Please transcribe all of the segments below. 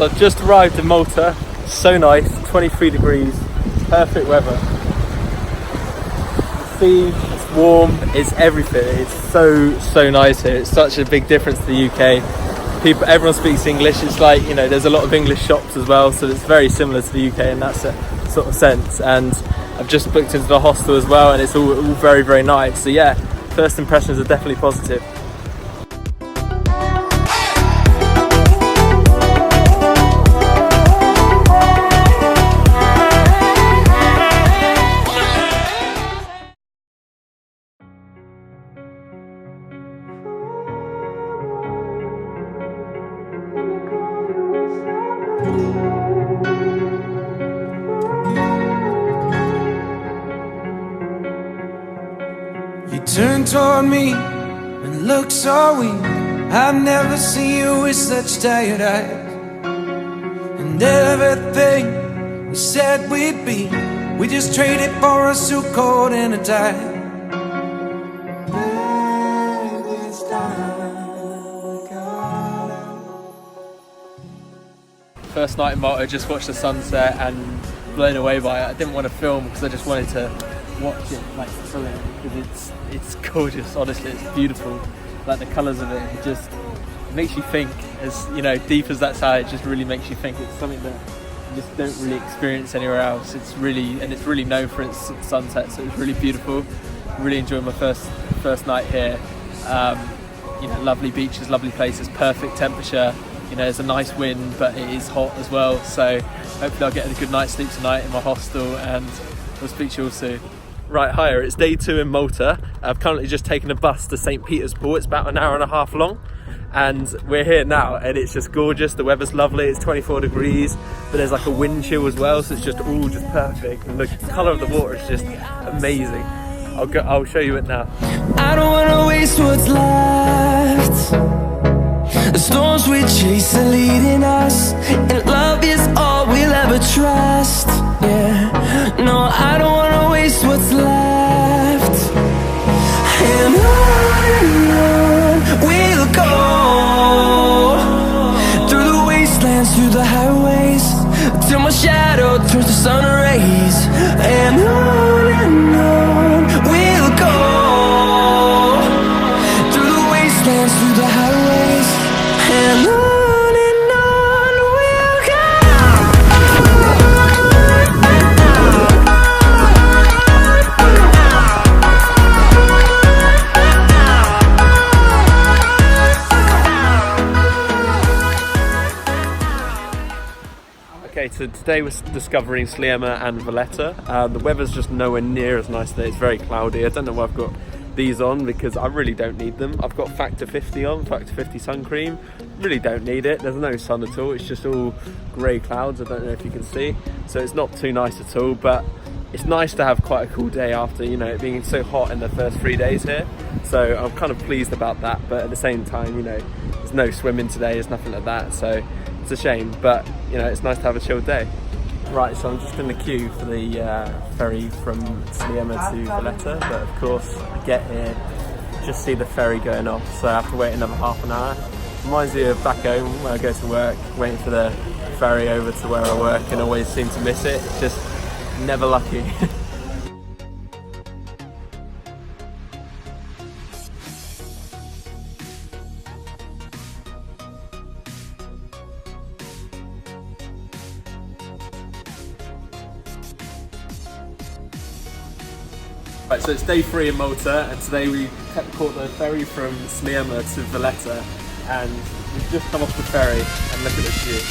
So I've just arrived in Malta. So nice, 23 degrees, perfect weather. The sea, it's warm, it's everything. It's so nice here. It's such a big difference to the UK. Everyone speaks English. It's like, you know, there's a lot of English shops as well, so it's very similar to the UK in that sort of sense. And I've just booked into the hostel as well, and it's all very nice. So yeah, first impressions are definitely positive. Turn toward me and look so weak. I've never seen you with such tired eyes. And everything we said we'd be, we just traded for a suit coat and a tie. First night in Malta, just watched the sunset and blown away by it. I didn't want to film because I just wanted to watch it like fully, because it's gorgeous. Honestly, it's beautiful. Like the colours of it, it makes you think. As you know, deep as that side, it just really makes you think. It's something that you just don't really experience anywhere else. It's really known for its sunset, so it's really beautiful. Really enjoyed my first night here. You know, lovely beaches, lovely places, perfect temperature. You know, there's a nice wind, but it is hot as well. So hopefully I'll get a good night's sleep tonight in my hostel, and we'll speak to you all soon. Right, hiya, it's day 2 in Malta. I've currently just taken a bus to St. Petersburg. It's about an hour and a half long, and we're here now, and it's just gorgeous. The weather's lovely, it's 24 degrees, but there's like a wind chill as well, so it's just all just perfect, and the colour of the water is just amazing. I'll show you it now. I don't wanna waste what's left. The storms we chase are leading us, and love is all we'll ever trust. Yeah, no, I don't wanna waste what's left. And on we'll go, through the wastelands, through the highways, till my shadow turns to sun rays. And on we'll go, through the wastelands, through the highways, and on we'll go. Okay, so today we're discovering Sliema and Valletta. The weather's just nowhere near as nice today. It's very cloudy. I don't know why I've got these on, because I really don't need them. I've got Factor 50 on, Factor 50 sun cream. Really don't need it. There's no sun at all. It's just all grey clouds. I don't know if you can see. So it's not too nice at all, but it's nice to have quite a cool day after, you know, it being so hot in the first 3 days here. So I'm kind of pleased about that, but at the same time, you know, there's no swimming today, there's nothing like that. So it's a shame, but you know, it's nice to have a chilled day. Right, so I'm just in the queue for the ferry from Sliema to Valletta, but of course I get here, just see the ferry going off, so I have to wait another half an hour. Reminds me of back home where I go to work, waiting for the ferry over to where I work, and always seem to miss it. It's just never lucky. Right, so it's day 3 in Malta, and today we caught the ferry from Sliema to Valletta, and we've just come off the ferry, and look at this view.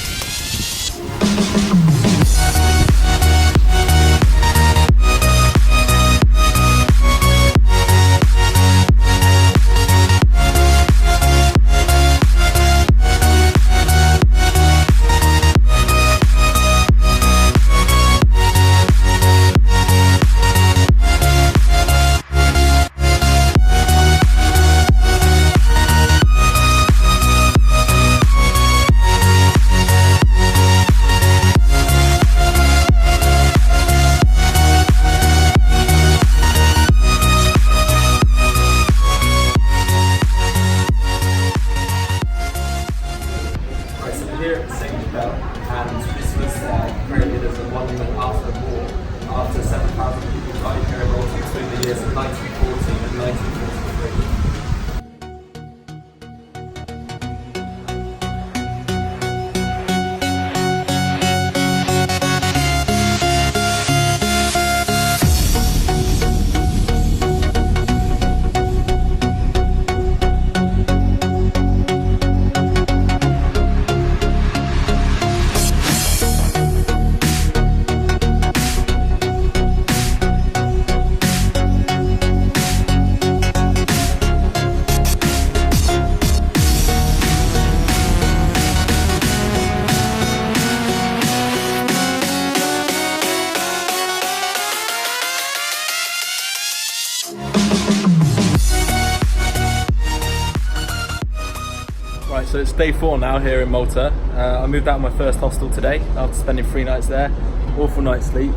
Right, so it's day 4 now here in Malta. I moved out of my first hostel today after spending 3 nights there. Awful night's sleep.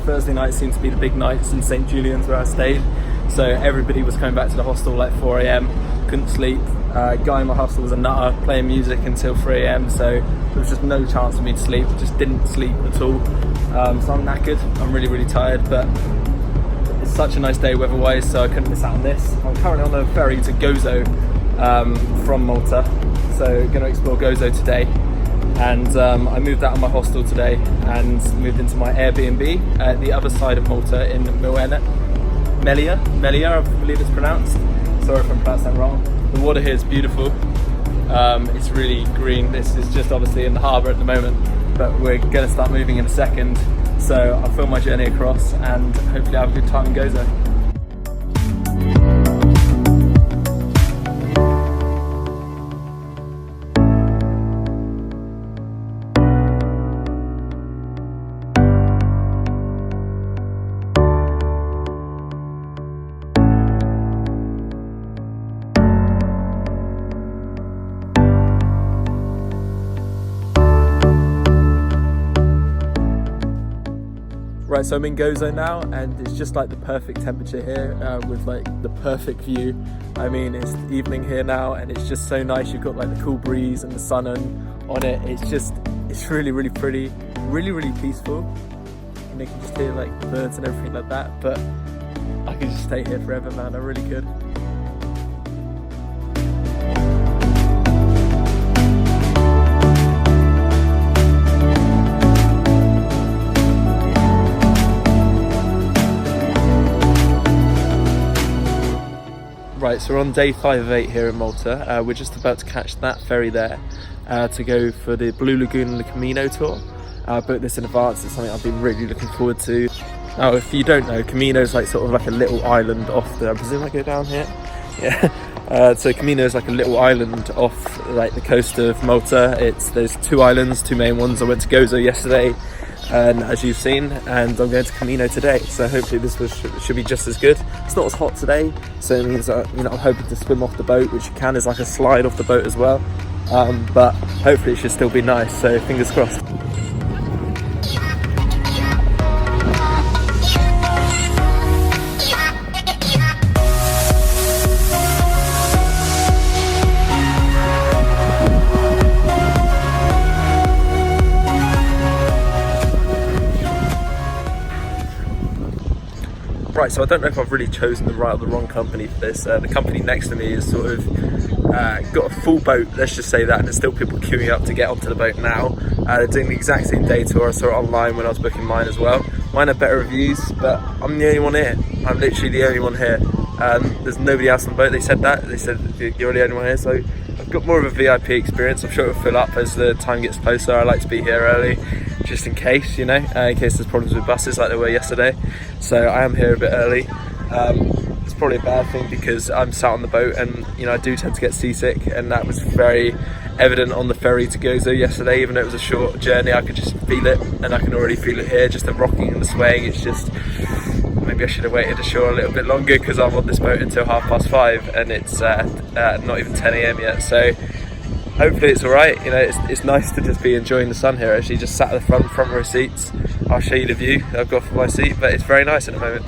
Thursday night seemed to be the big nights in St. Julian's where I stayed. So everybody was coming back to the hostel like 4 AM, couldn't sleep. Guy in my hostel was a nutter, playing music until 3 AM, so there was just no chance for me to sleep, just didn't sleep at all. So I'm knackered, I'm really tired, but it's such a nice day weather-wise, so I couldn't miss out on this. I'm currently on a ferry to Gozo from Malta, so going to explore Gozo today. And I moved out of my hostel today and moved into my Airbnb at the other side of Malta in Melia, I believe it's pronounced. Sorry if I'm pronouncing that wrong. The water here is beautiful. It's really green. This is just obviously in the harbour at the moment, but we're going to start moving in a second. So I'll film my journey across and hopefully have a good time in Gozo. Right, so I'm in Gozo now, and it's just like the perfect temperature here with like the perfect view. I mean, it's evening here now, and it's just so nice. You've got like the cool breeze and the sun on it. It's really pretty, really peaceful. And you can just hear like the birds and everything like that. But I could just stay here forever, man. I really could. Right, so we're on day 5 of 8 here in Malta. We're just about to catch that ferry there to go for the Blue Lagoon and the Camino tour. I booked this in advance. It's something I've been really looking forward to. Now, if you don't know, Camino is like sort of like a little island off the, I presume I go down here? Yeah. So Camino is like a little island off like the coast of Malta. There's 2 islands, 2 main ones. I went to Gozo yesterday, and as you've seen, and I'm going to Camino today, so hopefully this should be just as good. It's not as hot today, so it means that, you know, I'm hoping to swim off the boat, which you can. There's like a slide off the boat as well, but hopefully it should still be nice, so fingers crossed. Right, so I don't know if I've really chosen the right or the wrong company for this. The company next to me is sort of got a full boat, let's just say that, and there's still people queuing up to get onto the boat now. They're doing the exact same day tour. I saw it online when I was booking mine as well. Mine have better reviews, but I'm the only one here. I'm literally the only one here. There's nobody else on the boat. They said that. They said you're the only one here, so I've got more of a VIP experience. I'm sure it'll fill up as the time gets closer. I like to be here early, just in case, you know, in case there's problems with buses like there were yesterday. So I am here a bit early. It's probably a bad thing because I'm sat on the boat and, you know, I do tend to get seasick, and that was very evident on the ferry to Gozo yesterday. Even though it was a short journey, I could just feel it, and I can already feel it here, just the rocking and the swaying. It's just, maybe I should have waited ashore a little bit longer because I'm on this boat until 5:30 and it's not even 10 AM yet. So hopefully it's alright. You know, it's nice to just be enjoying the sun here. Actually, just sat at the front row seats. I'll show you the view I've got from my seat, but it's very nice at the moment.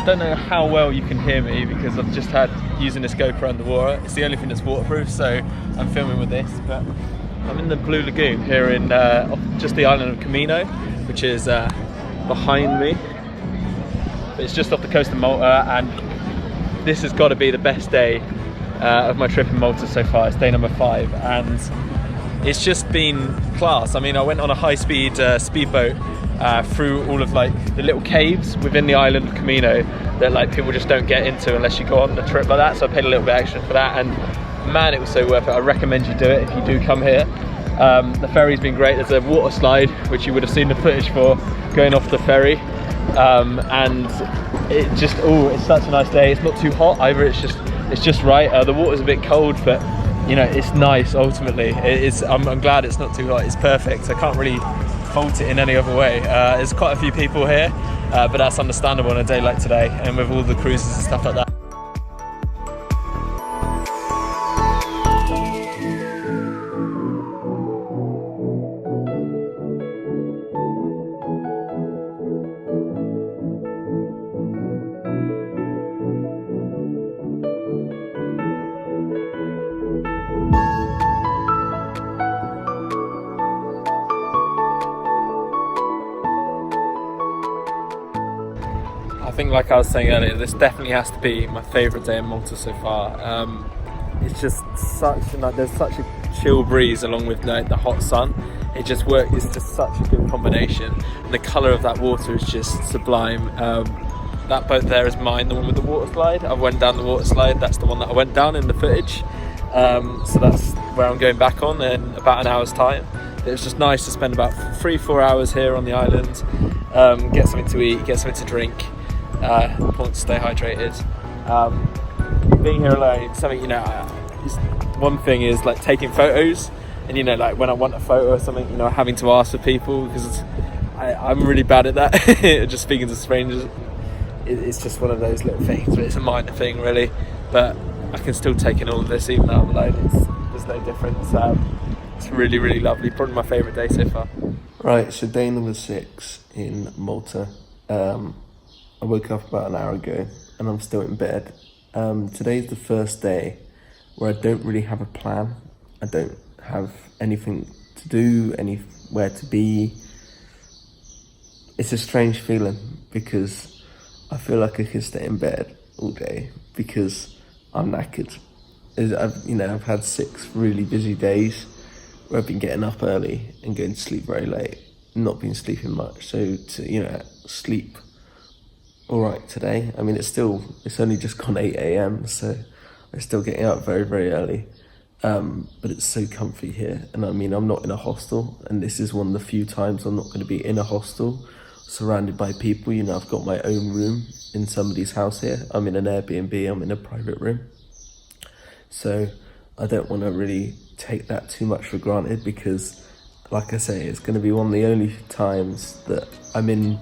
I don't know how well you can hear me because I've just had using this GoPro underwater. It's the only thing that's waterproof, so I'm filming with this. But I'm in the Blue Lagoon here in just the island of Camino, which is behind me. But it's just off the coast of Malta, and this has got to be the best day of my trip in Malta so far. It's day number 5, and it's just been class. I mean, I went on a high-speed speedboat through all of like the little caves within the island of Camino that like people just don't get into unless you go on a trip like that. So I paid a little bit extra for that, and man, it was so worth it. I recommend you do it if you do come here. The ferry's been great. There's a water slide which you would have seen the footage for going off the ferry, and it just it's such a nice day. It's not too hot either. It's just right. The water's a bit cold, but you know, it's nice. Ultimately, I'm glad it's not too hot. It's perfect. I can't really fault it in any other way. There's quite a few people here, but that's understandable on a day like today, and with all the cruises and stuff like that. I think, like I was saying earlier, this definitely has to be my favourite day in Malta so far. It's just there's such a chill breeze along with the hot sun. It just works. It's just such a good combination. And the colour of that water is just sublime. That boat there is mine, the one with the water slide. I went down the water slide. That's the one that I went down in the footage. So that's where I'm going back on in about an hour's time. It was just nice to spend about 3-4 hours here on the island, get something to eat, get something to drink. Important to stay hydrated. Being here alone, something, you know, one thing is like taking photos, and you know, like when I want a photo or something, you know, having to ask for people, because I'm really bad at that. Just speaking to strangers, it's just one of those little things, but it's a minor thing really, but I can still take in all of this even though I'm alone. There's no difference. It's really, really lovely. Probably my favourite day so far. Right, so day number 6 in Malta. I woke up about an hour ago and I'm still in bed. Today's the first day where I don't really have a plan. I don't have anything to do, anywhere to be. It's a strange feeling because I feel like I could stay in bed all day because I'm knackered. I've had 6 really busy days where I've been getting up early and going to sleep very late, not been sleeping much. So to, sleep all right today. I mean, it's only just gone 8 a.m, so I'm still getting up very, very early. But it's so comfy here. And I mean, I'm not in a hostel, and this is one of the few times I'm not going to be in a hostel, surrounded by people. You know, I've got my own room in somebody's house here. I'm in an Airbnb, I'm in a private room. So I don't want to really take that too much for granted because, like I say, it's going to be one of the only times that I'm in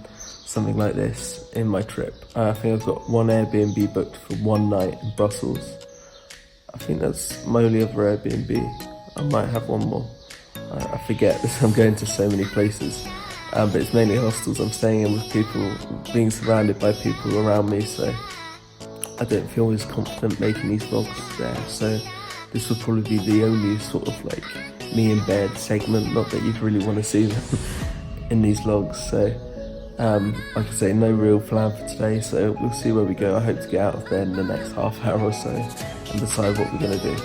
something like this in my trip. I think I've got one Airbnb booked for one night in Brussels. I think that's my only other Airbnb. I might have one more. I forget because I'm going to so many places. But it's mainly hostels. I'm staying in with people, being surrounded by people around me, so I don't feel as confident making these vlogs there. So this would probably be the only sort of like me in bed segment. Not that you'd really want to see them in these vlogs. So like I say, no real plan for today, so we'll see where we go. I hope to get out of bed in the next half hour or so and decide what we're going to do.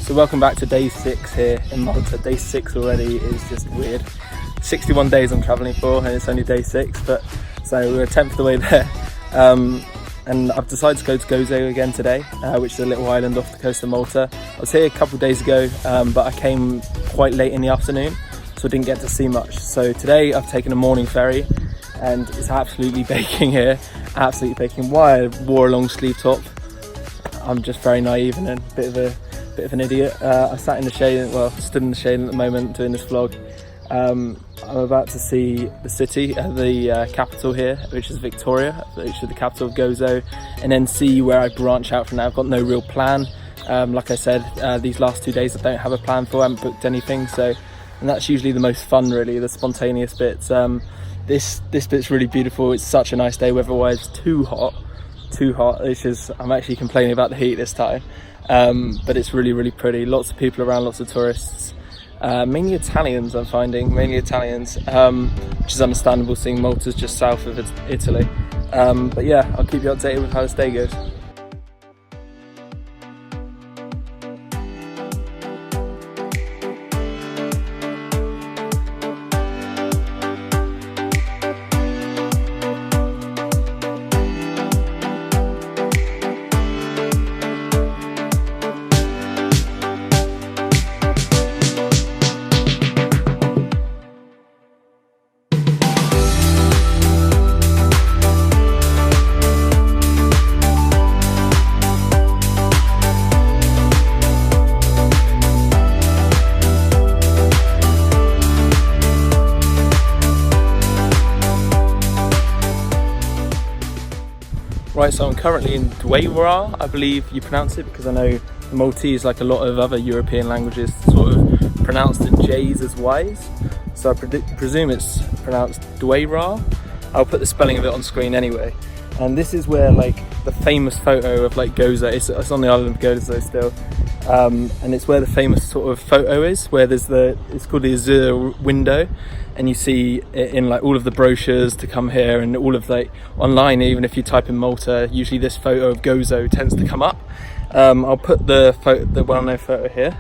So welcome back to day 6 here in Malta. Day 6 already is just weird. 61 days I'm travelling for and it's only day 6, but so we're a tenth of the way there. And I've decided to go to Gozo again today, which is a little island off the coast of Malta. I was here a couple of days ago, but I came quite late in the afternoon, so I didn't get to see much. So today I've taken a morning ferry and it's absolutely baking here, absolutely baking. Why I wore a long sleeve top, I'm just very naive and a bit of an idiot. I sat in the shade, well, stood in the shade at the moment doing this vlog. I'm about to see the city, the capital here, which is Victoria, which is the capital of Gozo, and then see where I branch out from there. I've got no real plan. Like I said, these last 2 days I don't have a plan for, I haven't booked anything, so, and that's usually the most fun really, the spontaneous bits. This bit's really beautiful. It's such a nice day weather-wise. Too hot. It's just, I'm actually complaining about the heat this time, but it's really pretty. Lots of people around, lots of tourists, mainly Italians I'm finding, which is understandable seeing Malta's just south of Italy. But yeah, I'll keep you updated with how this day goes. Right, so I'm currently in Dwayra, I believe you pronounce it, because I know Maltese, like a lot of other European languages, sort of pronounce the J's as Y's. So I presume it's pronounced Dwayra. I'll put the spelling of it on screen anyway. And this is where like the famous photo of like Gozo, it's on the island of Gozo still. And it's where the famous sort of photo is, where there's it's called the Azure window, and you see it in like all of the brochures to come here, and all of like online, even if you type in Malta, usually this photo of Gozo tends to come up. I'll put the well-known photo here.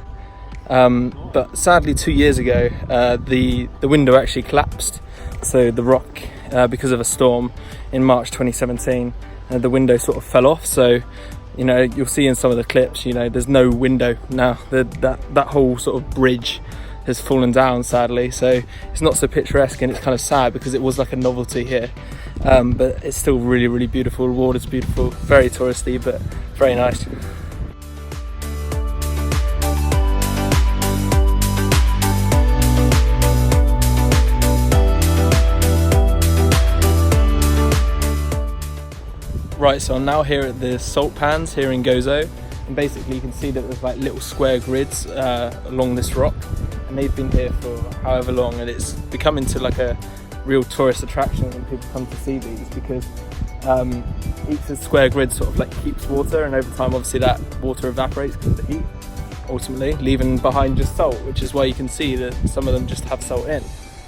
But sadly 2 years ago, the window actually collapsed. So the rock, because of a storm in March 2017, the window sort of fell off. So, you know, you'll see in some of the clips, you know, there's no window now. That whole sort of bridge has fallen down, sadly. So it's not so picturesque, and it's kind of sad because it was like a novelty here. But it's still really beautiful. The water's beautiful, very touristy, but very nice. Right, so I'm now here at the salt pans here in Gozo, and basically you can see that there's like little square grids along this rock, and they've been here for however long, and it's become into like a real tourist attraction when people come to see these, because each square grid sort of like keeps water, and over time obviously that water evaporates because of the heat, ultimately leaving behind just salt, which is why you can see that some of them just have salt in.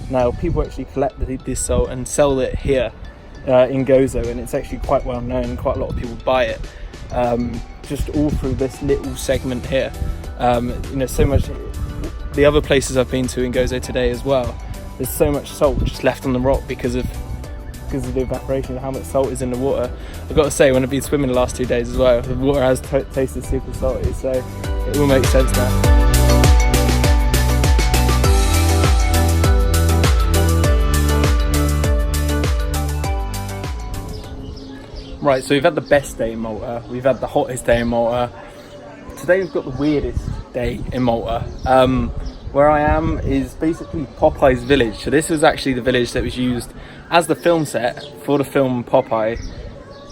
Now people actually collect this salt and sell it here in Gozo, and it's actually quite well known. Quite a lot of people buy it, just all through this little segment here. You know, so much. The other places I've been to in Gozo today as well, there's so much salt just left on the rock because of the evaporation and how much salt is in the water. I've got to say, when I've been swimming the last 2 days as well, the water has tasted super salty, so it will make sense now. Right, so we've had the best day in Malta, we've had the hottest day in Malta. Today we've got the weirdest day in Malta. Where I am is basically Popeye's village. So this was actually the village that was used as the film set for the film Popeye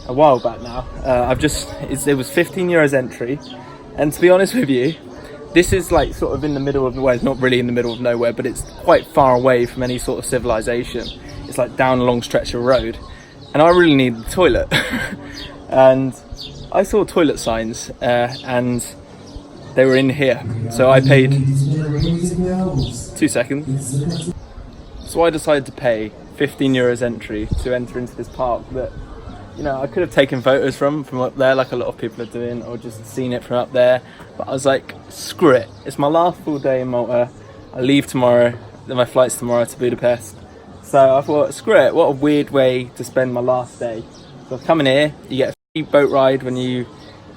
a while back now. It was €15 entry, and to be honest with you, this is like sort of in the middle of nowhere. It's not really in the middle of nowhere, but it's quite far away from any sort of civilization. It's like down a long stretch of road. And I really need the toilet. And I saw toilet signs and they were in here. So I paid 2 seconds. So I decided to pay €15 entry to enter into this park that you know, I could have taken photos from up there like a lot of people are doing, or just seen it from up there, but I was like, screw it, it's my last full day in Malta. I leave tomorrow, then my flight's tomorrow to Budapest, so I thought, screw it, what a weird way to spend my last day. So I've come in here, you get a free boat ride when you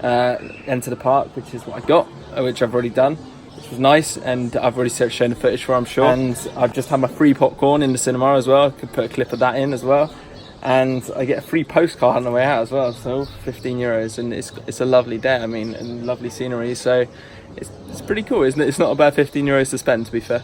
enter the park, which is what I got, which I've already done, which was nice, and I've already shown the footage for, I'm sure. And I've just had my free popcorn in the cinema as well. I could put a clip of that in as well, and I get a free postcard on the way out as well, so €15, and it's a lovely day, I mean, and lovely scenery, so it's pretty cool, isn't it? It's not a bad €15 to spend, to be fair.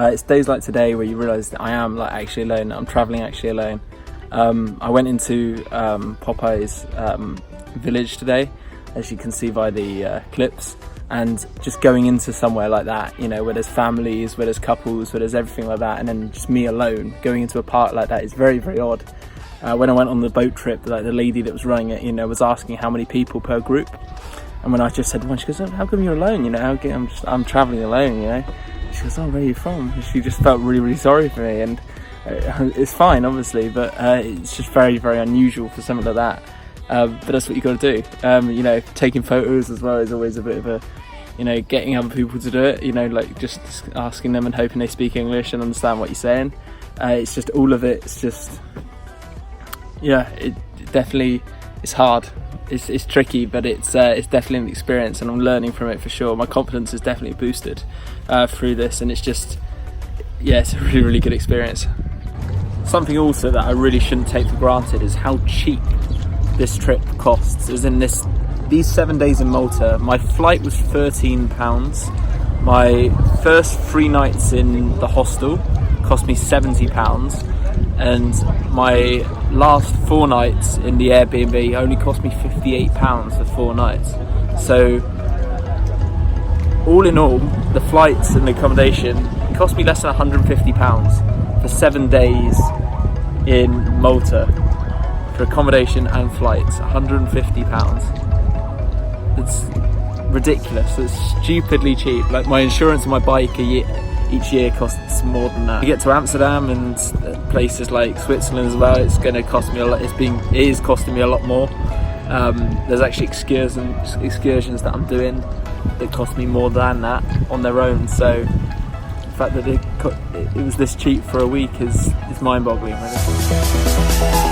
It's days like today where you realise that I am like actually alone. I'm travelling actually alone. I went into Popeye's village today, as you can see by the clips, and just going into somewhere like that, you know, where there's families, where there's couples, where there's everything like that, and then just me alone going into a park like that is very, very odd. When I went on the boat trip, like the lady that was running it, you know, was asking how many people per group, and when I just said one, she goes, "Oh, how come you're alone? You know, I'm travelling alone, you know." She goes, "Oh, where are you from?" And she just felt really, really sorry for me, and it's fine, obviously, but it's just very, very unusual for something like that. But that's what you got to do. You know, taking photos as well is always a bit of a, you know, getting other people to do it. You know, like just asking them and hoping they speak English and understand what you're saying. It's just all of it. It's just, yeah, it definitely is hard. It's tricky, but it's definitely an experience, and I'm learning from it for sure. My confidence is definitely boosted through this, and it's just, yeah, it's a really, really good experience. Something also that I really shouldn't take for granted is how cheap this trip costs. As in these 7 days in Malta, my flight was £13. My first 3 nights in the hostel cost me £70. And my last 4 nights in the Airbnb only cost me £58 for 4 nights. So all in all, the flights and the accommodation cost me less than £150 for 7 days in Malta, for accommodation and flights. £150. It's ridiculous. It's stupidly cheap. Like my insurance on my bike each year costs more than that. You get to Amsterdam and places like Switzerland as well, it's going to cost me a lot. It is costing me a lot more. There's actually excursions that I'm doing that cost me more than that on their own. So the fact that it was this cheap for a week is mind-boggling. Really.